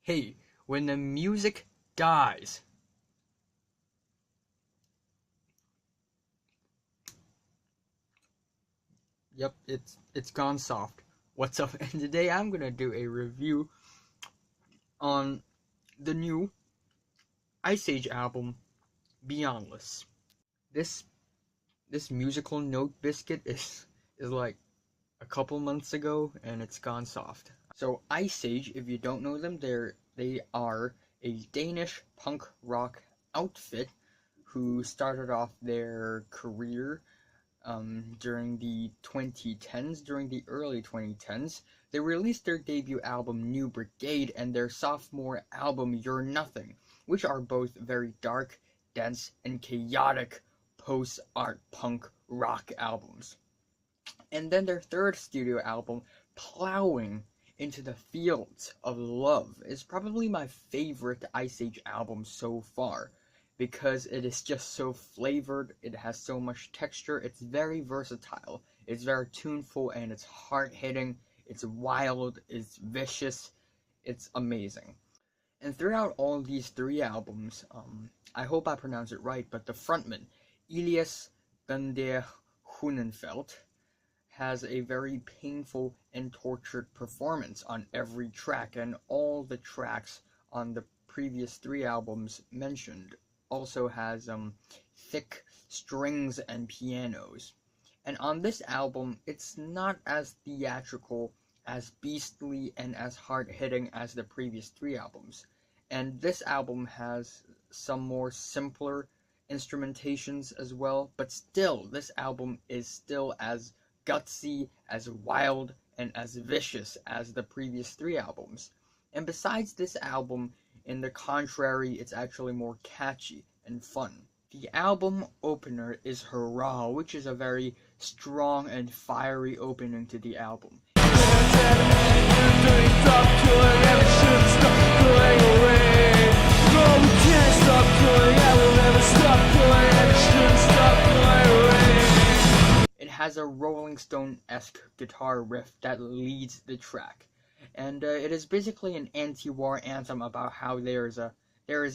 Hey, when the music dies. Yep, it's gone soft. What's up? And today I'm gonna do a review on the new Iceage album, Beyondless. This musical note biscuit is like a couple months ago, and it's gone soft. So Iceage, if you don't know them, they are a Danish punk rock outfit who started off their career during the 2010s, during the early 2010s. They released their debut album New Brigade and their sophomore album You're Nothing, which are both very dark, dense, and chaotic post-art punk rock albums. And then their third studio album, Plowing into the Fields of Love, is probably my favorite Iceage album so far, because it is just so flavored, it has so much texture, it's very versatile, it's very tuneful, and it's hard-hitting, it's wild, it's vicious, it's amazing. And throughout all these three albums, I hope I pronounce it right, but the frontman, Elias van der Hunenveld, has a very painful and tortured performance on every track, and all the tracks on the previous three albums mentioned also has thick strings and pianos. And on this album, it's not as theatrical, as beastly, and as hard-hitting as the previous three albums. And this album has some more simpler instrumentations as well, but still, this album is still as gutsy, as wild, and as vicious as the previous three albums. And besides this album, in the contrary, it's actually more catchy and fun. The album opener is Hurrah, which is a very strong and fiery opening to the album. It has a Rolling Stone-esque guitar riff that leads the track, and it is basically an anti-war anthem about how there is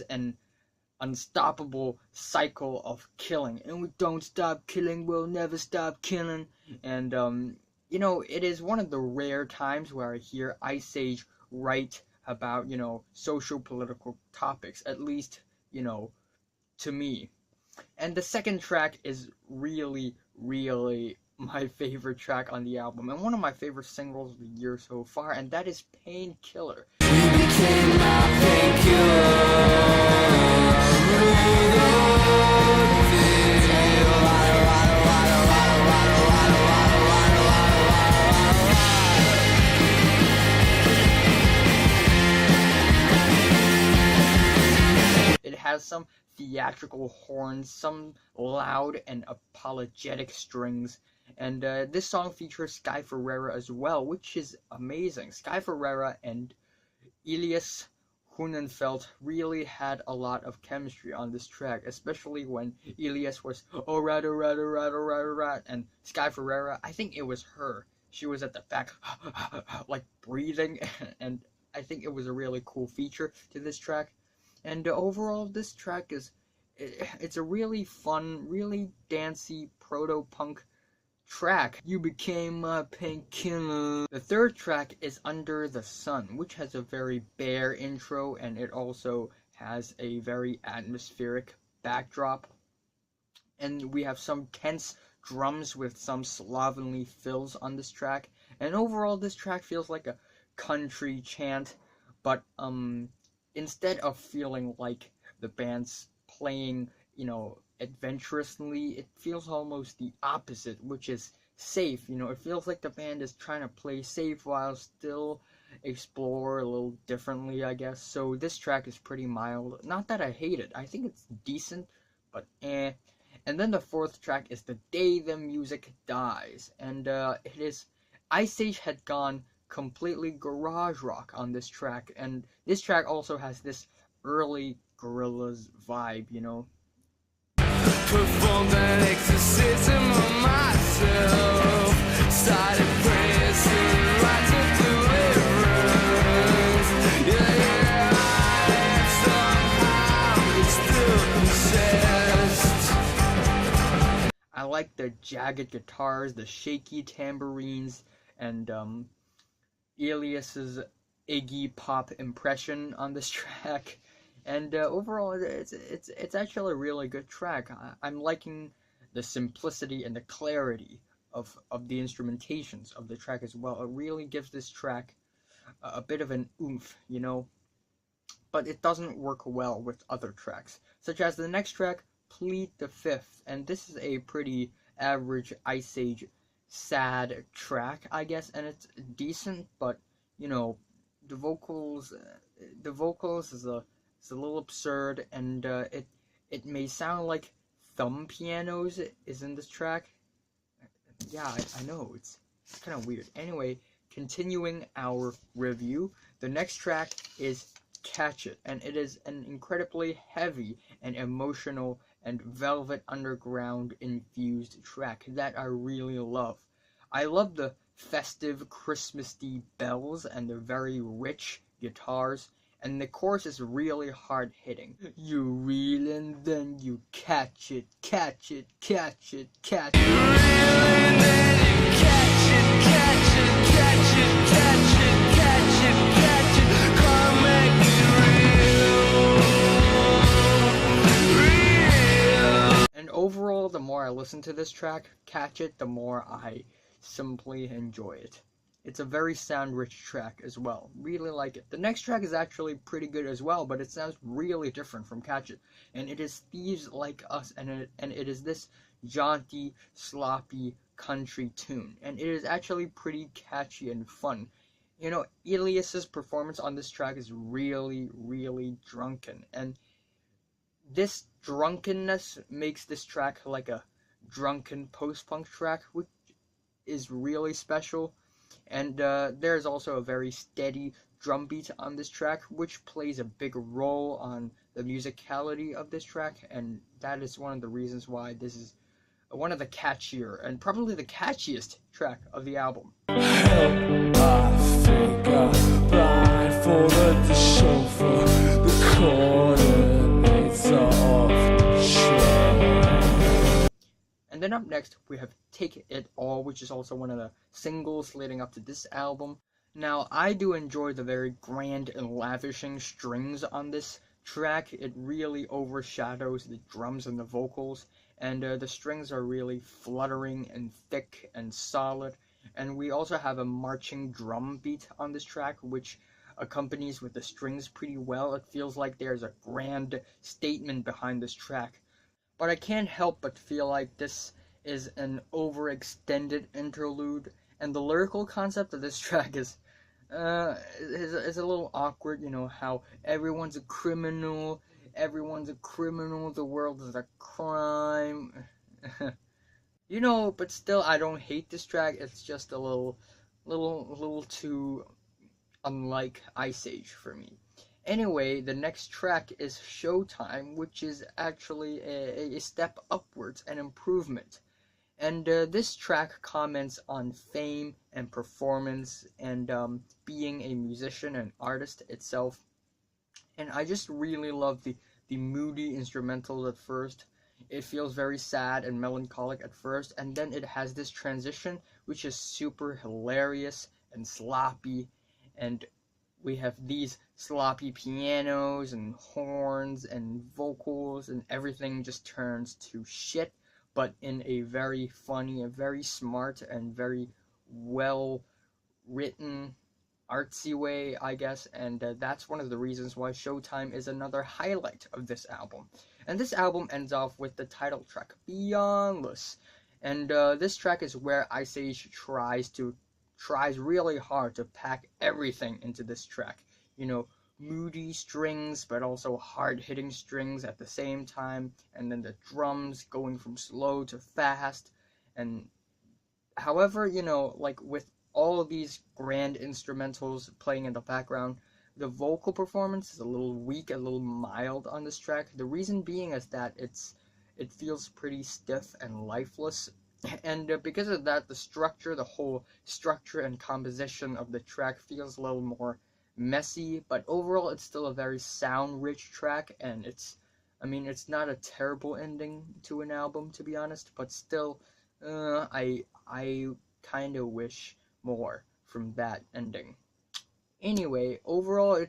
an unstoppable cycle of killing, and we don't stop killing, we'll never stop killing. And it is one of the rare times where I hear Iceage write about social political topics, at least to me. And the second track is really my favorite track on the album, and one of my favorite singles of the year so far, and that is Painkiller. You became my painkiller. It has some theatrical horns, some loud and apologetic strings, and this song features Sky Ferreira as well, which is amazing. Sky Ferreira and Elias Hunenveld really had a lot of chemistry on this track, especially when Elias was alright, and Sky Ferreira, I think it was her. She was at the back, like breathing, and I think it was a really cool feature to this track. And overall, this track it's a really fun, really dancey, proto-punk track. You became my painkiller. The third track is Under the Sun, which has a very bare intro, and it also has a very atmospheric backdrop. And we have some tense drums with some slovenly fills on this track. And overall, this track feels like a country chant, but instead of feeling like the band's playing, adventurously, it feels almost the opposite, which is safe. It feels like the band is trying to play safe while still explore a little differently, I guess. So this track is pretty mild. Not that I hate it. I think it's decent, but eh. And then the fourth track is The Day the Music Dies. And it is... Iceage had gone completely garage rock on this track, and this track also has this early Gorillaz vibe, Performed an exorcism on myself, started praying right to deliverance, yeah. like the jagged guitars, the shaky tambourines, and Elias's Iggy Pop impression on this track. And overall, it's actually a really good track. I'm liking the simplicity and the clarity of the instrumentations of the track as well. It really gives this track a bit of an oomph, you know, but it doesn't work well with other tracks, such as the next track, Plead the Fifth, and this is a pretty average Iceage sad track, I guess, and it's decent, but you know, the vocals, is a little absurd, and it may sound like thumb pianos is in this track. Yeah, I know, it's kind of weird. Anyway, continuing our review, the next track is Catch It, and it is an incredibly heavy and emotional and Velvet Underground infused track that I really love. I love the festive Christmassy bells and the very rich guitars, and the chorus is really hard hitting. You reel and then you catch it, catch it, catch it, catch it. You reel and then you catch it, catch it, catch it, catch it, catch it, catch it. Come make it real. And overall, the more I listen to this track, Catch It, the more I simply enjoy it. It's a very sound-rich track as well. Really like it. The next track is actually pretty good as well, but it sounds really different from Catch It. And it is Thieves Like Us, and it is this jaunty, sloppy country tune. And it is actually pretty catchy and fun. You know, Elias's performance on this track is really, really drunken. And this drunkenness makes this track like a drunken post-punk track, which is really special. And there's also a very steady drum beat on this track, which plays a big role on the musicality of this track, and that is one of the reasons why this is one of the catchier and probably the catchiest track of the album. Help, I think I blindfolded the chauffeur, the coordinates are off the track. And then up next, we have Take It All, which is also one of the singles leading up to this album. Now, I do enjoy the very grand and lavishing strings on this track. It really overshadows the drums and the vocals, and the strings are really fluttering and thick and solid. And we also have a marching drum beat on this track, which accompanies with the strings pretty well. It feels like there's a grand statement behind this track. But I can't help but feel like this is an overextended interlude, and the lyrical concept of this track is a little awkward. You know, how everyone's a criminal, the world is a crime. You know, but still, I don't hate this track. It's just a little too unlike Iceage for me. Anyway, the next track is Showtime, which is actually a step upwards, an improvement. And this track comments on fame and performance and being a musician and artist itself. And I just really love the moody instrumentals at first. It feels very sad and melancholic at first, and then it has this transition which is super hilarious and sloppy, and we have these sloppy pianos and horns and vocals, and everything just turns to shit, but in a very funny, a very smart, and very well written, artsy way, I guess, and that's one of the reasons why Showtime is another highlight of this album. And this album ends off with the title track, Beyondless, and this track is where Iceage tries really hard to pack everything into this track. You know, moody strings, but also hard-hitting strings at the same time, and then the drums going from slow to fast. And however, you know, like with all of these grand instrumentals playing in the background, the vocal performance is a little weak, a little mild on this track. The reason being is that it feels pretty stiff and lifeless. And because of that, the whole structure and composition of the track feels a little more messy, but overall it's still a very sound-rich track, and it's I mean, it's not a terrible ending to an album, to be honest, but still, I kind of wish more from that ending. Anyway, overall,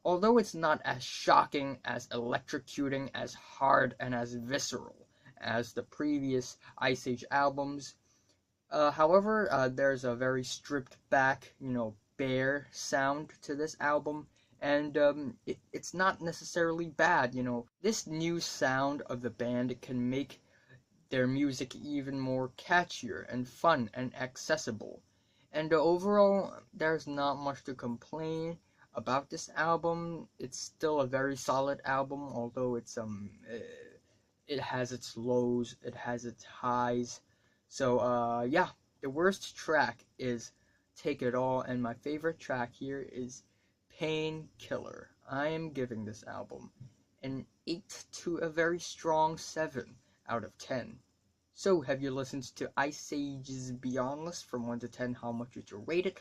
although it's not as shocking, as electrocuting, as hard, and as visceral as the previous Iceage albums. However, there's a very stripped back, bare sound to this album, and it's not necessarily bad. This new sound of the band can make their music even more catchier and fun and accessible. And overall, there's not much to complain about this album. It's still a very solid album, although it has its lows, it has its highs. So yeah, the worst track is Take It All, and my favorite track here is Painkiller. I am giving this album an 8 to a very strong 7 out of 10. So, have you listened to Iceage's Beyondless? From 1 to 10, how much would you rate it?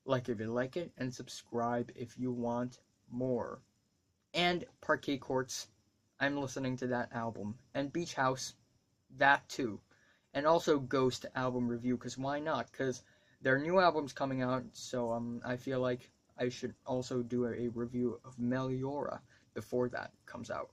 Like if you like it, and subscribe if you want more. And Parquet Courts, I'm listening to that album. And Beach House, that too. And also Ghost album review, because why not? Because there are new albums coming out, so I feel like I should also do a review of Meliora before that comes out.